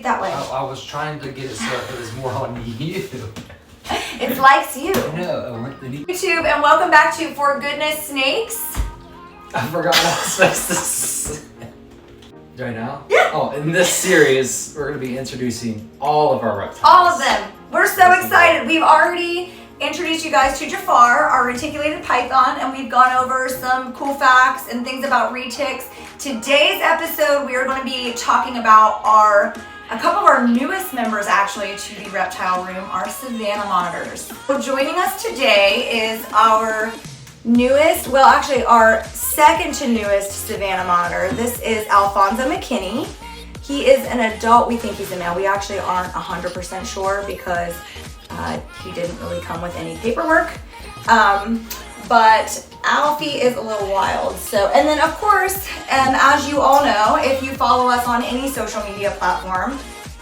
that way. I was trying to get it so it was more on you. It likes you. No, I want the YouTube, and welcome back to For Goodness Snakes. I forgot what I was supposed to say. Right now? Yeah. Oh, in this series, we're going to be introducing all of our reptiles. All of them. We're so excited. We've already introduced you guys to Jafar, our reticulated python, and we've gone over some cool facts and things about retics. Today's episode, we are going to be talking about a couple of our newest members actually to the reptile room, our savannah monitors. So joining us today is our newest, well actually our second to newest savannah monitor. This is Alphonso McKinney. He is an adult. We think he's a male. We actually aren't 100% sure because he didn't really come with any paperwork. But Alfie is a little wild. So, and then of course, as you all know, if you follow us on any social media platform,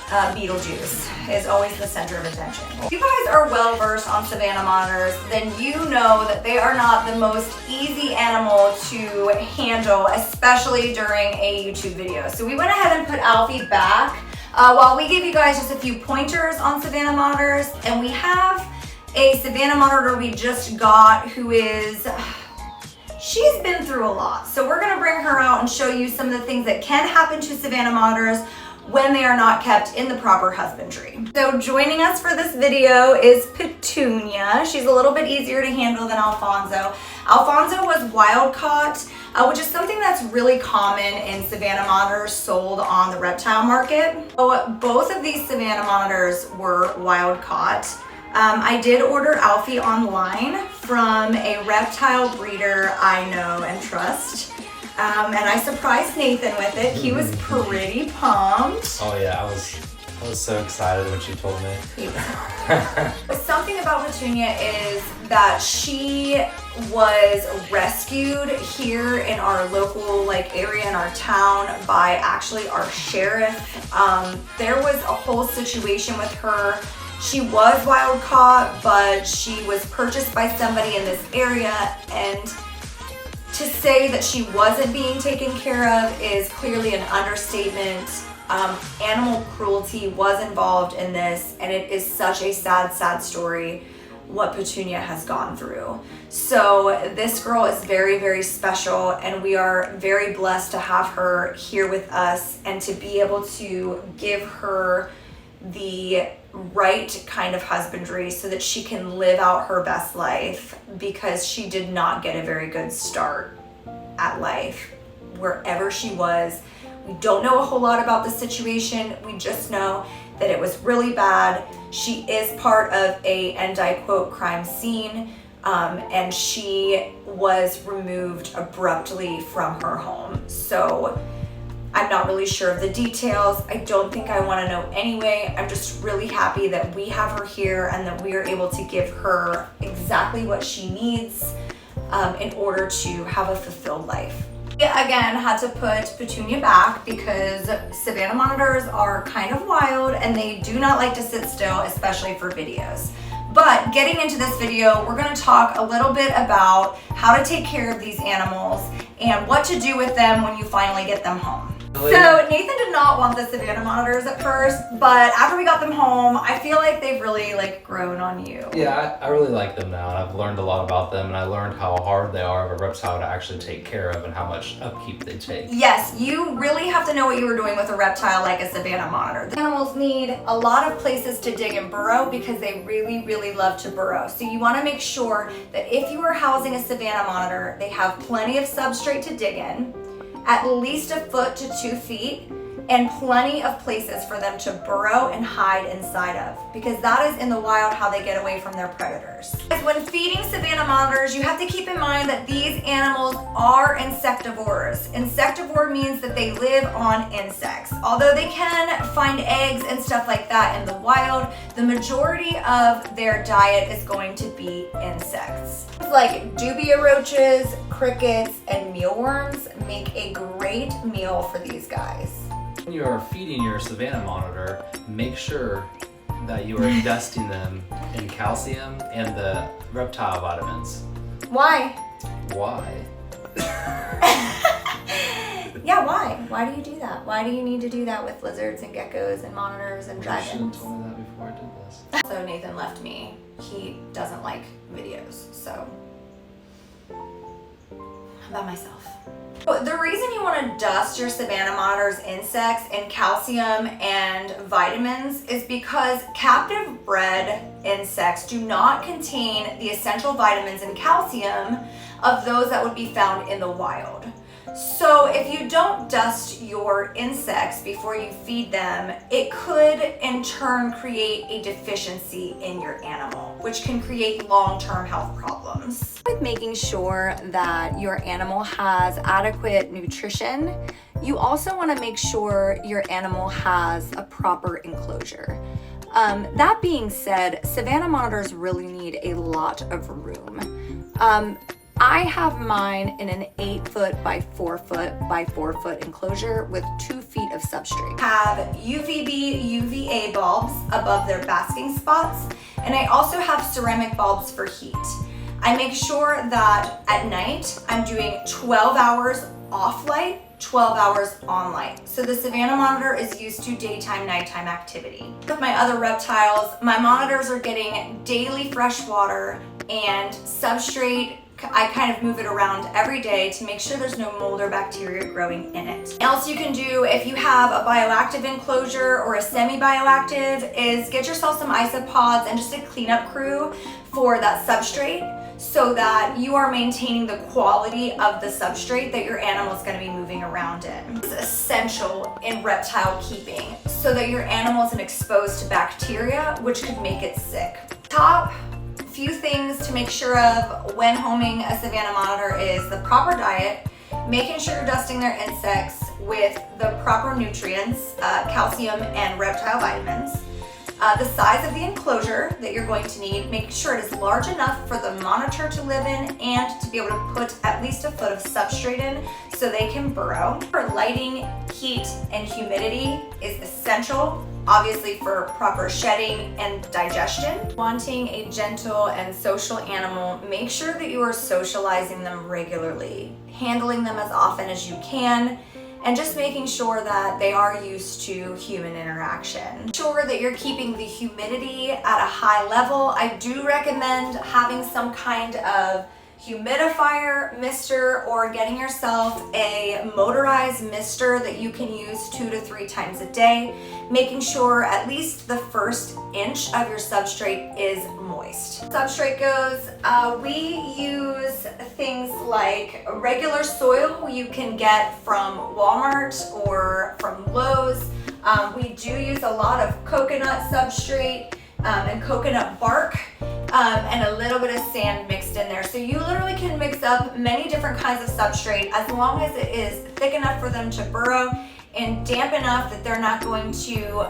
Beetlejuice is always the center of attention. If you guys are well versed on savannah monitors, then you know that they are not the most easy animal to handle, especially during a YouTube video. So we went ahead and put Alfie back while we give you guys just a few pointers on savannah monitors. And we have a savannah monitor we just got who is, she's been through a lot. So we're gonna bring her out and show you some of the things that can happen to savannah monitors when they are not kept in the proper husbandry. So joining us for this video is Petunia. She's a little bit easier to handle than Alfonso. Alfonso was wild caught, which is something that's really common in savannah monitors sold on the reptile market. So both of these savannah monitors were wild caught. I did order Alfie online from a reptile breeder I know and trust. And I surprised Nathan with it. He was pretty pumped. Oh yeah, I was so excited when she told me. Something about Petunia is that she was rescued here in our local area in our town by actually our sheriff. There was a whole situation with her. She was wild caught, but she was purchased by somebody in this area, and to say that she wasn't being taken care of is clearly an understatement. Animal cruelty was involved in this, and it is such a sad, sad story what Petunia has gone through. So this girl is very, very special, and we are very blessed to have her here with us and to be able to give her the right kind of husbandry so that she can live out her best life, because she did not get a very good start at life wherever she was. We don't know a whole lot about the situation. We just know that it was really bad. She is part of a, and I quote, crime scene, and she was removed abruptly from her home. So I'm not really sure of the details. I don't think I want to know anyway. I'm just really happy that we have her here and that we are able to give her exactly what she needs in order to have a fulfilled life. We again had to put Petunia back because savannah monitors are kind of wild and they do not like to sit still, especially for videos. But getting into this video, we're going to talk a little bit about how to take care of these animals and what to do with them when you finally get them home. So Nathan did not want the savannah monitors at first, but after we got them home, I feel like they've really grown on you. Yeah, I really like them now, and I've learned a lot about them, and I learned how hard they are of a reptile to actually take care of and how much upkeep they take. Yes, you really have to know what you were doing with a reptile like a savannah monitor. The animals need a lot of places to dig and burrow because they really, really love to burrow. So you want to make sure that if you are housing a savannah monitor, they have plenty of substrate to dig in, at least 1 foot to 2 feet, and plenty of places for them to burrow and hide inside of, because that is in the wild how they get away from their predators. When feeding savannah monitors, you have to keep in mind that these animals are insectivores. Insectivore means that they live on insects. Although they can find eggs and stuff like that in the wild, the majority of their diet is going to be insects. Like dubia roaches, crickets, and mealworms make a great meal for these guys. When you are feeding your savannah monitor, make sure that you are dusting them in calcium and the reptile vitamins. Why? Why? Yeah, why? Why do you do that? Why do you need to do that with lizards and geckos and monitors and You should have dragons? told me that before I did this. So Nathan left me. He doesn't like videos, so I'm by myself. The reason you want to dust your savannah monitor's insects in calcium and vitamins is because captive bred insects do not contain the essential vitamins and calcium of those that would be found in the wild. So if you don't dust your insects before you feed them, it could in turn create a deficiency in your animal, which can create long-term health problems. With making sure that your animal has adequate nutrition, you also want to make sure your animal has a proper enclosure. That being said, savannah monitors really need a lot of room. I have mine in an 8-foot by 4-foot by 4-foot enclosure with 2 feet of substrate. Have UVB, UVA bulbs above their basking spots, and I also have ceramic bulbs for heat. I make sure that at night I'm doing 12 hours off light, 12 hours on light. So the savannah monitor is used to daytime, nighttime activity. With my other reptiles, my monitors are getting daily fresh water and substrate. I kind of move it around every day to make sure there's no mold or bacteria growing in it. Else you can do if you have a bioactive enclosure or a semi-bioactive is get yourself some isopods and just a cleanup crew for that substrate so that you are maintaining the quality of the substrate that your animal is going to be moving around in. It's essential in reptile keeping so that your animal isn't exposed to bacteria, which could make it sick. Top few things to make sure of when homing a savannah monitor is the proper diet, making sure you're dusting their insects with the proper nutrients, calcium and reptile vitamins, the size of the enclosure that you're going to need, make sure it is large enough for the monitor to live in and to be able to put at least a foot of substrate in so they can burrow. For lighting, heat, and humidity is essential, obviously for proper shedding and digestion. Wanting a gentle and social animal, make sure that you are socializing them regularly, handling them as often as you can, and just making sure that they are used to human interaction. Sure that you're keeping the humidity at a high level. I do recommend having some kind of humidifier, mister, or getting yourself a motorized mister that you can use 2 to 3 times a day, making sure at least the first inch of your substrate is moist. Substrate goes, we use things like regular soil you can get from Walmart or from Lowe's. We do use a lot of coconut substrate and coconut bark. And a little bit of sand mixed in there. So you literally can mix up many different kinds of substrate as long as it is thick enough for them to burrow and damp enough that they're not going to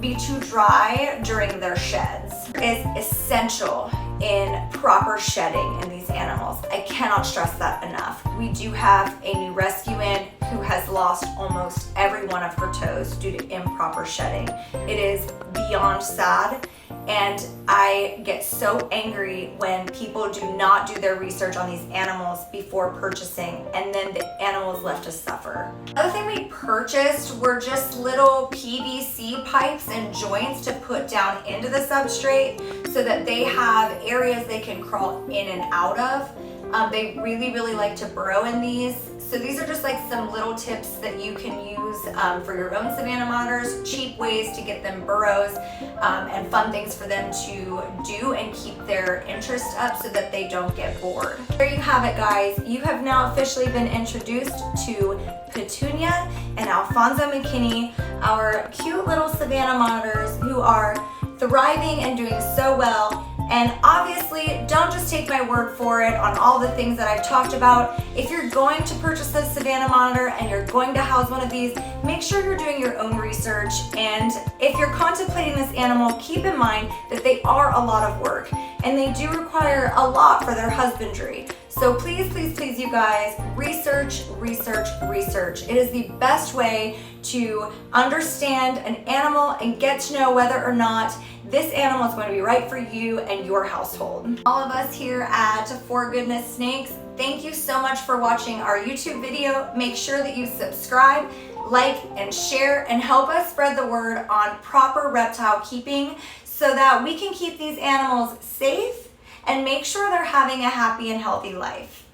be too dry during their sheds. It is essential in proper shedding in these animals. I cannot stress that enough. We do have a new rescuant who has lost almost every one of her toes due to improper shedding. It is beyond sad, and I get so angry when people do not do their research on these animals before purchasing, and then the animal is left to suffer. Another thing we purchased were just little PVC pipes and joints to put down into the substrate so that they have areas they can crawl in and out of. They really like to burrow in these. So these are just like some little tips that you can use for your own savannah monitors, cheap ways to get them burrows, and fun things for them to do and keep their interest up so that they don't get bored. There you have it, guys. You have now officially been introduced to Petunia and Alfonso McKinney, our cute little savannah monitors who are thriving and doing so well. And obviously, don't just take my word for it on all the things that I've talked about. If you're going to purchase a savannah monitor and you're going to house one of these, make sure you're doing your own research. And if you're contemplating this animal, keep in mind that they are a lot of work and they do require a lot for their husbandry. So please, please, please, you guys, research, research, research. It is the best way to understand an animal and get to know whether or not this animal is going to be right for you and your household. All of us here at For Goodness Snakes, thank you so much for watching our YouTube video. Make sure that you subscribe, like, and share, and help us spread the word on proper reptile keeping so that we can keep these animals safe and make sure they're having a happy and healthy life.